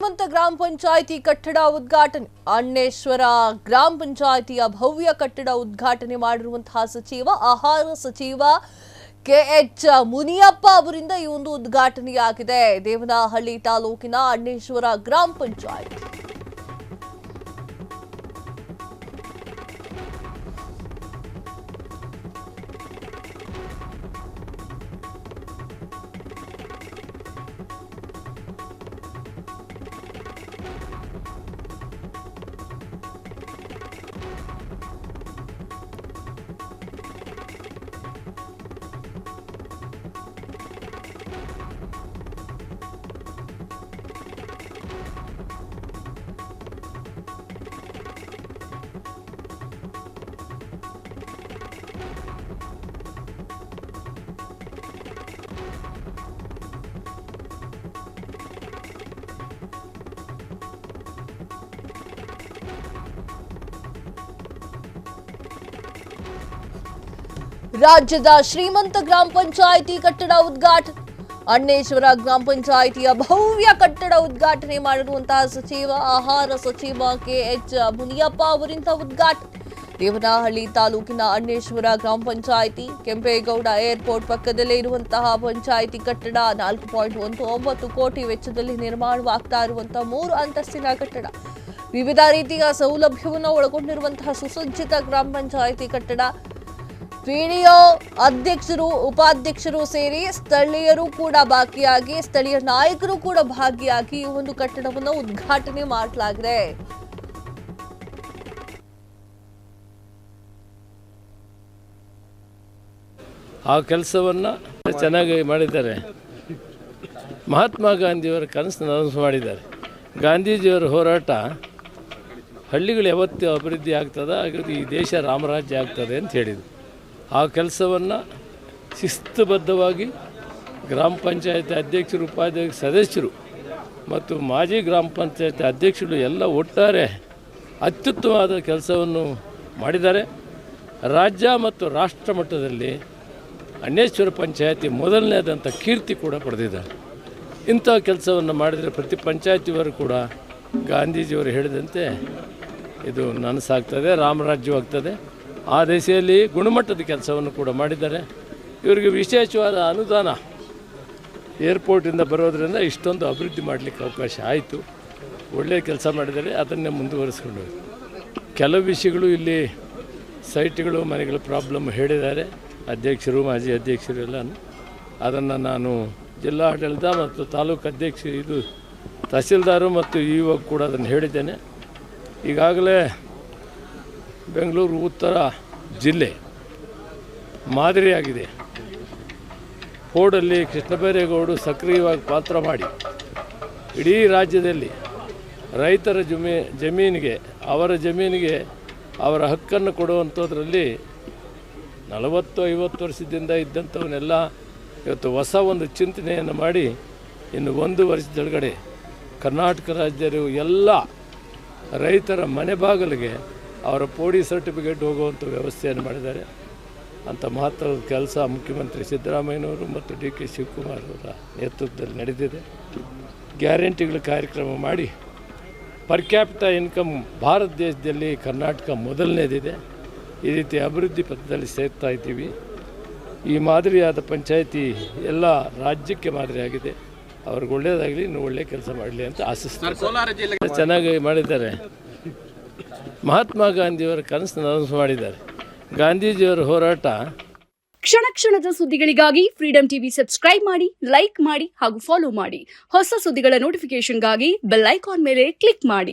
ಶ್ರೀಮಂತ ಗ್ರಾಮ ಪಂಚಾಯಿತಿ ಕಟ್ಟಡ ಉದ್ಘಾಟನೆ. ಅಣ್ಣೇಶ್ವರ ಗ್ರಾಮ ಪಂಚಾಯಿತಿಯ ಭವ್ಯ ಕಟ್ಟಡ ಉದ್ಘಾಟನೆ ಮಾಡಿರುವಂತಹ ಆಹಾರ ಸಚಿವ ಕೆಎಚ್ ಮುನಿಯಪ್ಪ ಅವರಿಂದ ಈ ಒಂದು ಉದ್ಘಾಟನೆಯಾಗಿದೆ. ದೇವನಹಳ್ಳಿ ತಾಲೂಕಿನ ಅಣ್ಣೇಶ್ವರ ಗ್ರಾಮ ಪಂಚಾಯಿತಿ ರಾಜ್ಯದ ಶ್ರೀಮಂತ ಗ್ರಾಮ ಪಂಚಾಯಿತಿ ಕಟ್ಟಡ ಉದ್ಘಾಟನೆ. ಅಣ್ಣೇಶ್ವರ ಗ್ರಾಮ ಪಂಚಾಯಿತಿಯ ಭವ್ಯ ಕಟ್ಟಡ ಉದ್ಘಾಟನೆ ಮಾಡಿರುವಂತಹ ಆಹಾರ ಸಚಿವ ಕೆಎಚ್ ಮುನಿಯಪ್ಪ ಅವರಿಂದ ಉದ್ಘಾಟನೆ. ದೇವನಹಳ್ಳಿ ತಾಲೂಕಿನ ಅಣ್ಣೇಶ್ವರ ಗ್ರಾಮ ಪಂಚಾಯಿತಿ ಕೆಂಪೇಗೌಡ ಏರ್ಪೋರ್ಟ್ ಪಕ್ಕದಲ್ಲೇ ಇರುವಂತಹ ಪಂಚಾಯಿತಿ ಕಟ್ಟಡ 4.19 ಕೋಟಿ ವೆಚ್ಚದಲ್ಲಿ ನಿರ್ಮಾಣವಾಗ್ತಾ ಇರುವಂತಹ 3 ಅಂತಸ್ತಿನ ಕಟ್ಟಡ. ವಿವಿಧ ರೀತಿಯ ಸೌಲಭ್ಯವನ್ನು ಒಳಗೊಂಡಿರುವಂತಹ ಸುಸಜ್ಜಿತ ಗ್ರಾಮ ಪಂಚಾಯಿತಿ ಕಟ್ಟಡ. ಪಿಡಿಒ ಅಧ್ಯಕ್ಷರು, ಉಪಾಧ್ಯಕ್ಷರು ಸೇರಿ ಸ್ಥಳೀಯರು ಕೂಡ ಭಾಗಿಯಾಗಿ, ಸ್ಥಳೀಯ ನಾಯಕರು ಕೂಡ ಭಾಗಿಯಾಗಿ ಈ ಒಂದು ಕಟ್ಟಡವನ್ನು ಉದ್ಘಾಟನೆ ಮಾಡಲಾಗಿದೆ. ಆ ಕೆಲಸವನ್ನು ಚೆನ್ನಾಗಿ ಮಾಡಿದ್ದಾರೆ. ಮಹಾತ್ಮ ಗಾಂಧಿಯವರ ಕನಸು ನನಸು ಮಾಡಿದ್ದಾರೆ. ಗಾಂಧೀಜಿಯವರ ಹೋರಾಟ ಹಳ್ಳಿಗಳು ಯಾವತ್ತೂ ಅಭಿವೃದ್ಧಿ ಆಗ್ತದೆ, ಹಾಗಾಗಿ ಈ ದೇಶ ರಾಮರಾಜ್ಯ ಆಗ್ತದೆ ಅಂತ ಹೇಳಿದರು. ಆ ಕೆಲಸವನ್ನು ಶಿಸ್ತುಬದ್ಧವಾಗಿ ಗ್ರಾಮ ಪಂಚಾಯತಿ ಅಧ್ಯಕ್ಷರು, ಉಪಾಧ್ಯಕ್ಷ ಸದಸ್ಯರು ಮತ್ತು ಮಾಜಿ ಗ್ರಾಮ ಪಂಚಾಯತಿ ಅಧ್ಯಕ್ಷರು ಎಲ್ಲ ಒಟ್ಟಾರೆ ಅತ್ಯುತ್ತಮವಾದ ಕೆಲಸವನ್ನು ಮಾಡಿದ್ದಾರೆ. ರಾಜ್ಯ ಮತ್ತು ರಾಷ್ಟ್ರ ಮಟ್ಟದಲ್ಲಿ ಅಣ್ಣೇಶ್ವರ ಪಂಚಾಯತಿ ಮೊದಲನೇದಂಥ ಕೀರ್ತಿ ಕೂಡ ಪಡೆದಿದ್ದಾರೆ. ಇಂಥ ಕೆಲಸವನ್ನು ಮಾಡಿದರೆ ಪ್ರತಿ ಪಂಚಾಯತಿಯವರು ಕೂಡ ಗಾಂಧೀಜಿಯವರು ಹೇಳಿದಂತೆ ಇದು ನನಸಾಗ್ತದೆ, ರಾಮರಾಜ್ಯವಾಗ್ತದೆ. ಆ ದಿಸೆಯಲ್ಲಿ ಗುಣಮಟ್ಟದ ಕೆಲಸವನ್ನು ಕೂಡ ಮಾಡಿದ್ದಾರೆ. ಇವರಿಗೆ ವಿಶೇಷವಾದ ಅನುದಾನ ಏರ್ಪೋರ್ಟಿಂದ ಬರೋದರಿಂದ ಇಷ್ಟೊಂದು ಅಭಿವೃದ್ಧಿ ಮಾಡಲಿಕ್ಕೆ ಅವಕಾಶ ಆಯಿತು. ಒಳ್ಳೆಯ ಕೆಲಸ ಮಾಡಿದ್ದಾರೆ, ಅದನ್ನೇ ಮುಂದುವರಿಸ್ಕೊಂಡು ಕೆಲವು ವಿಷಯಗಳು ಇಲ್ಲಿ ಸೈಟ್ಗಳು, ಮನೆಗಳ ಪ್ರಾಬ್ಲಮ್ ಹೇಳಿದ್ದಾರೆ ಅಧ್ಯಕ್ಷರು, ಮಾಜಿ ಅಧ್ಯಕ್ಷರು ಎಲ್ಲನೂ. ಅದನ್ನು ನಾನು ಜಿಲ್ಲಾಡಳಿತ ಮತ್ತು ತಾಲೂಕು ಅಧ್ಯಕ್ಷ ತಹಸೀಲ್ದಾರು ಮತ್ತು ಇವಾಗ ಕೂಡ ಅದನ್ನು ಹೇಳಿದ್ದೇನೆ. ಈಗಾಗಲೇ ಬೆಂಗಳೂರು ಉತ್ತರ ಜಿಲ್ಲೆ ಮಾದರಿಯಾಗಿದೆ. ಹೋಡಲ್ಲಿ ಕೃಷ್ಣಬೈರೇಗೌಡರು ಸಕ್ರಿಯವಾಗಿ ಪಾತ್ರ ಮಾಡಿ ಇಡೀ ರಾಜ್ಯದಲ್ಲಿ ರೈತರ ಜಮೀನಿಗೆ ಅವರ ಹಕ್ಕನ್ನು ಕೊಡುವಂಥದ್ರಲ್ಲಿ 40-50 ವರ್ಷದಿಂದ ಇದ್ದಂಥವನ್ನೆಲ್ಲ ಇವತ್ತು ಹೊಸ ಒಂದು ಚಿಂತನೆಯನ್ನು ಮಾಡಿ ಇನ್ನು 1 ವರ್ಷದೊಳಗಡೆ ಕರ್ನಾಟಕ ರಾಜ್ಯರು ಎಲ್ಲ ರೈತರ ಮನೆ ಬಾಗಿಲಿಗೆ ಅವರ ಪೋಡಿ ಸರ್ಟಿಫಿಕೇಟ್ ಹೋಗುವಂಥ ವ್ಯವಸ್ಥೆಯನ್ನು ಮಾಡಿದ್ದಾರೆ. ಅಂಥ ಮಹತ್ವದ ಕೆಲಸ ಮುಖ್ಯಮಂತ್ರಿ ಸಿದ್ದರಾಮಯ್ಯನವರು ಮತ್ತು ಡಿ ಕೆ ಶಿವಕುಮಾರ್ ಅವರ ನೇತೃತ್ವದಲ್ಲಿ ನಡೆದಿದೆ. ಗ್ಯಾರಂಟಿಗಳ ಕಾರ್ಯಕ್ರಮ ಮಾಡಿ ಪರ್ ಕ್ಯಾಪಿಟಲ್ ಇನ್ಕಮ್ ಭಾರತ ದೇಶದಲ್ಲಿ ಕರ್ನಾಟಕ ಮೊದಲನೇದಿದೆ. ಈ ರೀತಿ ಅಭಿವೃದ್ಧಿ ಪಥದಲ್ಲಿ ಸೇರ್ತಾ ಇದ್ದೀವಿ. ಈ ಮಾದರಿಯಾದ ಪಂಚಾಯಿತಿ ಎಲ್ಲ ರಾಜ್ಯಕ್ಕೆ ಮಾದರಿಯಾಗಿದೆ. ಅವ್ರಿಗೆ ಒಳ್ಳೆಯದಾಗಲಿ, ಇನ್ನು ಒಳ್ಳೆಯ ಕೆಲಸ ಮಾಡಲಿ ಅಂತ ಆಶಿಸ್ತಾರೆ. ಚೆನ್ನಾಗಿ ಮಾಡಿದ್ದಾರೆ. ಮಹಾತ್ಮ ಗಾಂಧಿಯವರ ಕನಸು ನನಸು ಮಾಡಿದ್ದಾರೆ. ಗಾಂಧೀಜಿಯವರ ಹೋರಾಟ. ಕ್ಷಣ ಕ್ಷಣದ ಸುದ್ದಿಗಳಿಗಾಗಿ ಫ್ರೀಡಂ ಟಿವಿ ಸಬ್ಸ್ಕ್ರೈಬ್ ಮಾಡಿ, ಲೈಕ್ ಮಾಡಿ ಹಾಗೂ ಫಾಲೋ ಮಾಡಿ. ಹೊಸ ಸುದ್ದಿಗಳ ನೋಟಿಫಿಕೇಶನ್ಗಾಗಿ ಬೆಲ್ ಐಕಾನ್ ಮೇಲೆ ಕ್ಲಿಕ್ ಮಾಡಿ.